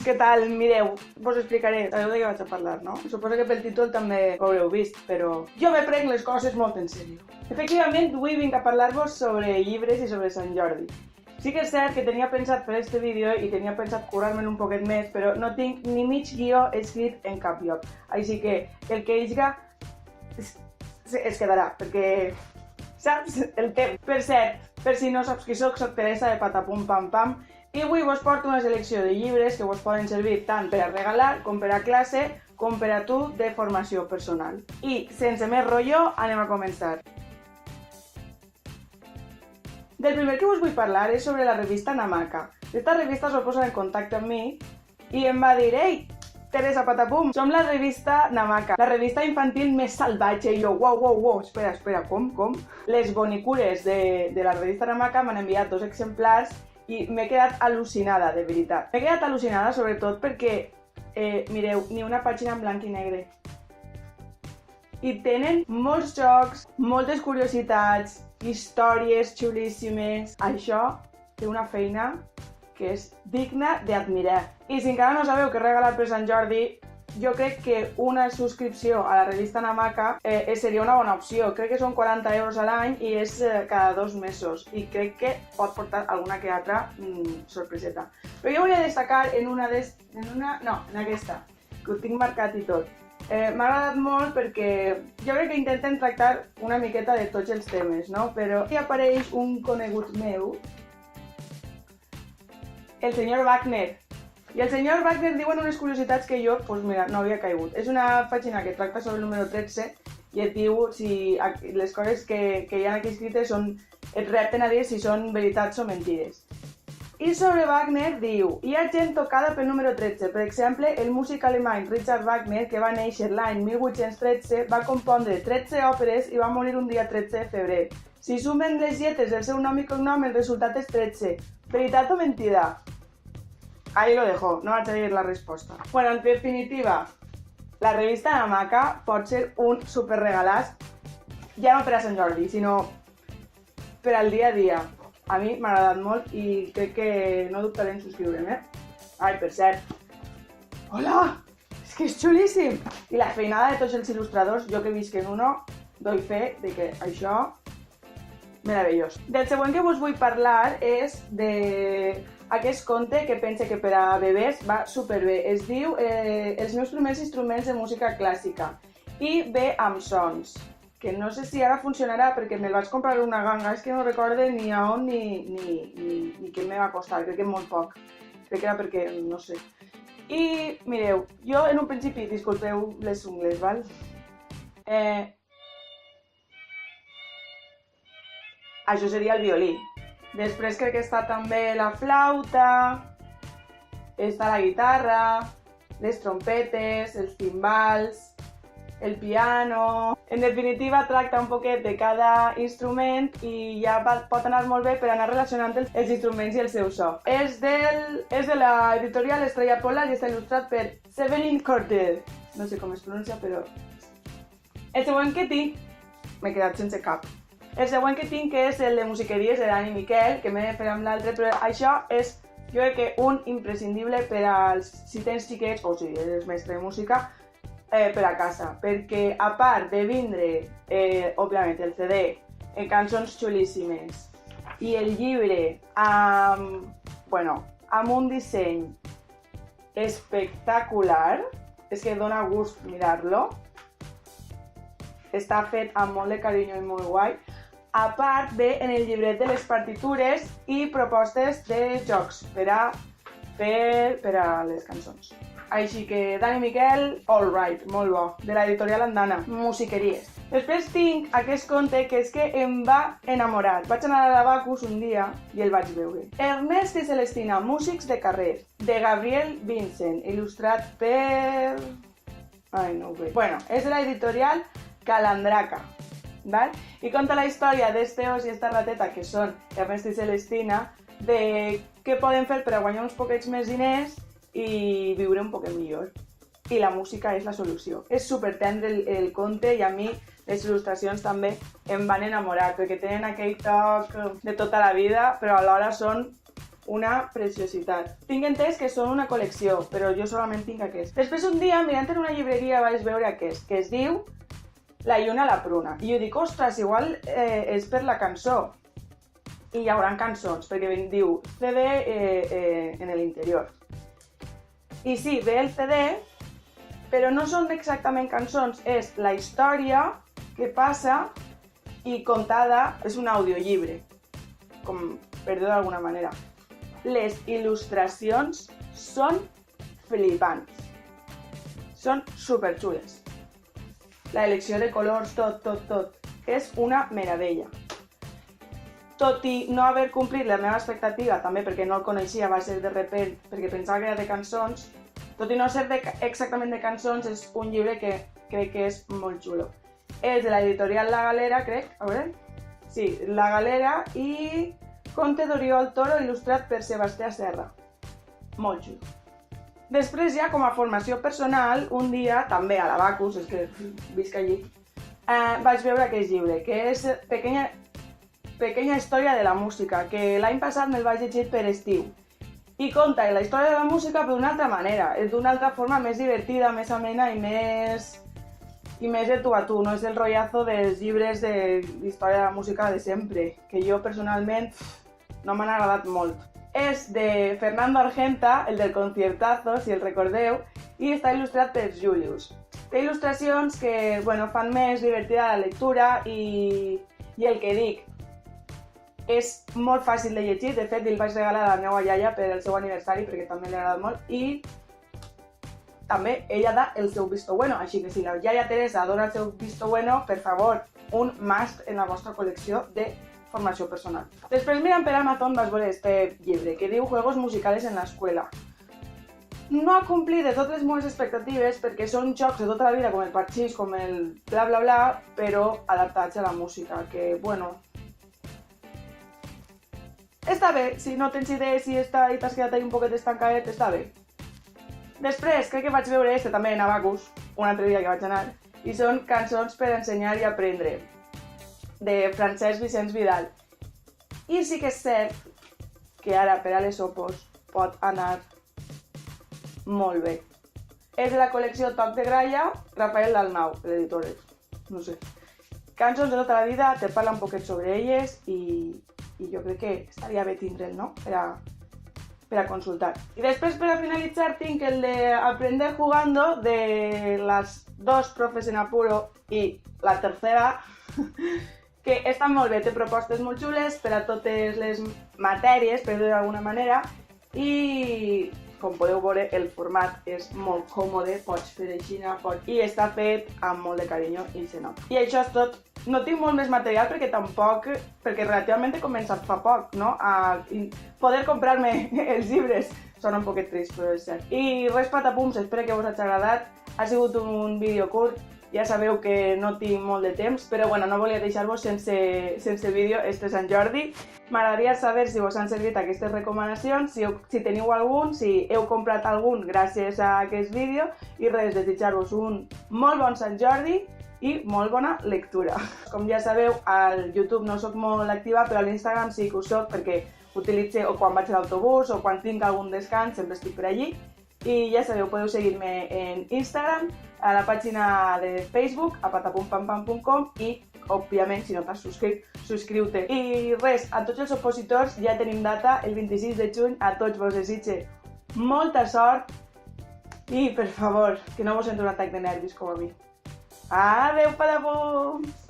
què tal? Mireu, vos explicaré. Sabeu de què vaig a parlar, no? Suposo que pel títol també ho haureu vist, però jo me prenc les coses molt en sèrio. Efectivament, avui vinc a parlar-vos sobre llibres i sobre Sant Jordi. Sí que és cert que tenia pensat fer este vídeo i tenia pensat curar-me'n un poquet més, però no tinc ni mig guió escrit en cap lloc. Així que el que higa es quedarà, perquè saps el temps. Per cert, per si no saps qui soc Teresa de Patapum Pam Pam, i avui vos porto una selecció de llibres que vos poden servir tant per a regalar com per a classe com per a tu de formació personal. I sense més rotllo, anem a començar. Del primer que us vull parlar és sobre la revista Namaka. Esta revista es va posar en contacte amb mi i em va dir: «Ei, Teresa Patapum, som la revista Namaka, la revista infantil més salvatge». I jo, uau, espera, com? Les bonicures de la revista Namaka m'han enviat 2 exemplars i m'he quedat al·lucinada, de veritat. M'he quedat al·lucinada sobretot perquè, mireu, ni una pàgina en blanc i negre. I tenen molts jocs, moltes curiositats, històries xulíssimes. Això té una feina que és digna d'admirar. I si encara no sabeu què regalar per Sant Jordi, jo crec que una subscripció a la revista Namaka seria una bona opció. Crec que són 40 euros a l'any i és cada 2 mesos. I crec que pot portar alguna que altra sorpreseta. Però jo volia destacar en aquesta, que ho tinc marcat i tot. M'ha agradat molt perquè jo crec que intenten tractar una miqueta de tots els temes, no? Però aquí apareix un conegut meu, el senyor Wagner. I el senyor Wagner diuen unes curiositats que jo, doncs mira, no havia caigut. És una pàgina que tracta sobre el número 13 i et diu si les coses que hi ha aquí escrites et repten a dir si són veritats o mentides. I sobre Wagner diu: hi ha gent tocada pel número 13. Per exemple, el músic alemany Richard Wagner, que va néixer l'any 1813, va compondre 13 òperes i va morir un dia 13 de febrer. Si sumen les lletres del seu nom i cognom, el resultat és 13. ¿Veritat o mentida? Ahí lo dejo, no vaig a dir la resposta. Bueno, en definitiva, la revista Namaka pot ser un superregalàs, ja no per a Sant Jordi, sinó per al dia a dia. A mi m'ha agradat molt i crec que no dubtaré en subscriure'm, Ai, per cert. Hola! És que és xulíssim! I la feinada de tots els il·lustradors, jo que visc en uno, doy fe de que això... meravellós. Del següent que vos vull parlar és d'aquest conte que pense que per a bebès va superbé. Es diu Els meus primers instruments de música clàssica i ve amb sons. Que no sé si ara funcionarà perquè me'l vaig comprar una ganga, és que no recorde ni a on ni què me va costar, crec que molt poc. Crec que era perquè, no sé. I mireu, jo en un principi, disculpeu les ungles, val? Això seria el violí. Després crec que està també la flauta, està la guitarra, les trompetes, els timbals, el piano... En definitiva, tracta un poquet de cada instrument i ja pot anar molt bé per anar relacionant els instruments i el seu so. És de la editorial Estrella Polar i està il·lustrat per Severin Cordell. No sé com es pronuncia, però... El següent que tinc... M'he quedat sense cap. El següent que tinc és el de musiqueries de Dani Miquel, que m'he de fer amb l'altre, però això és, jo crec que un imprescindible per als, si tens xiquets o si eres mestre de música, per a casa, perquè a part de vindre, òbviament, el CD, cançons xulíssimes, i el llibre amb un disseny espectacular, és que dona gust mirar-lo, està fet amb molt de carinyo i molt guai. A part ve en el llibret de les partitures i propostes de jocs per a les cançons. Així que Dani Miquel, all right, molt bo, de l'editorial Andana, musiqueries. Després tinc aquest conte que és que em va enamorar. Vaig anar a l'Abacus un dia i el vaig veure. Ernest i Celestina, músics de carrer, de Gabriel Vincent, il·lustrat per... Ai, no ho veig. Bueno, és de l'editorial Calandraca, val? I conta la història d'este os i esta rateta, que són Ernest i Celestina, de què poden fer per a guanyar uns poquets més diners i viure un poquet millor. I la música és la solució. És supertendre el conte i a mi les il·lustracions també em van enamorar perquè tenen aquell toc de tota la vida, però alhora són una preciositat. Tinc entès que són una col·lecció, però jo solament tinc aquest. Després un dia, mirant en una llibreria, vaig veure aquest, que es diu La lluna a la pruna. I jo dic, ostres, igual és per la cançó. I hi haurà cançons, perquè diu CD en l'interior. I sí, ve el CD, però no són exactament cançons, és la història que passa i contada, és un audiollibre, com per dir-ho d'alguna manera. Les il·lustracions són flipants. Són superxules. La elecció de colors, tot. És una meravella. Tot i no haver complit la meva expectativa, també perquè no el coneixia, va ser de repent, perquè pensava que era de cançons, tot i no ser exactament de cançons, és un llibre que crec que és molt xulo. És de l'editorial La Galera, crec, a veure? Sí, La Galera i Conte d'Oriol Toro, il·lustrat per Sebastià Serra. Molt xulo. Després ja, com a formació personal, un dia, també a l'Abacus, és que visc allí, vaig veure aquest llibre, que és Pequeña història de la música, que l'any passat me'l vaig llegir per estiu. I conta la història de la música però d'una altra manera, és d'una altra forma més divertida, més amena i més de tu a tu, no és el rotllazo dels llibres d'història de la música de sempre, que jo personalment no m'han agradat molt. És de Fernando Argenta, el del Conciertazo, si el recordeu, i està il·lustrat per Julius. Té il·lustracions que fan més divertida la lectura i el que dic, és molt fàcil de llegir, de fet el vaig regalar a la meva iaia per el seu aniversari perquè també li ha agradat molt i també ella da el seu visto bueno, així que si la iaia Teresa dona el seu visto bueno, per favor, un must en la vostra col·lecció de formació personal. Després mirant per Amazon vaig veure este llibre que diu Juegos musicales en la escuela. No ha complit de totes les meves expectatives perquè són jocs de tota la vida com el parxís, com el bla bla bla, però adaptats a la música, que està bé, si no tens idees i t'has quedat ahí un poquet estancadet, està bé. Després, crec que vaig veure també en Abacus, un altre dia que vaig anar, i són Cançons per ensenyar i aprendre, de Francesc Vicenç Vidal. I sí que és cert que ara, per a les opos, pot anar molt bé. És de la col·lecció Toc de Gralla, Rafael Dalmau, l'editor, no sé. Cançons de tota la vida, te parla un poquet sobre elles i jo crec que estaria bé tindre'l, no?, per a consultar. I després, per a finalitzar, tinc el de Aprender Jugando, de las dos profes en apuro i la tercera, que estan molt bé, té propostes molt xules per a totes les matèries, per dir-ho d'alguna manera, i com podeu veure, el format és molt còmode, pots fer així, i està fet amb molt de carinyo i se nota. I això és tot. No tinc molt més material perquè relativament he començat fa poc, no? A poder comprar-me els llibres. Sona un poquet trist, però és cert. I res, patapums, espero que us hagi agradat. Ha sigut un vídeo curt, ja sabeu que no tinc molt de temps, però bueno, no volia deixar-vos sense vídeo este Sant Jordi. M'agradaria saber si us han servit aquestes recomanacions, si teniu algun, si heu comprat algun gràcies a aquest vídeo, i res, desitjar-vos un molt bon Sant Jordi i molt bona lectura. Com ja sabeu, al YouTube no soc molt activa, però a l'Instagram sí que ho soc perquè utilitzo o quan vaig a l'autobús o quan tinc algun descans, sempre estic per allí. I ja sabeu, podeu seguir-me en Instagram, a la pàgina de Facebook, a patapumpampam.com i, òbviament, si no t'has subscrit, subscriu-te. I res, a tots els opositors ja tenim data, el 26 de juny, a tots vos desitge molta sort i, per favor, que no vos entri un atac de nervis com a mi. Adeu, patapums!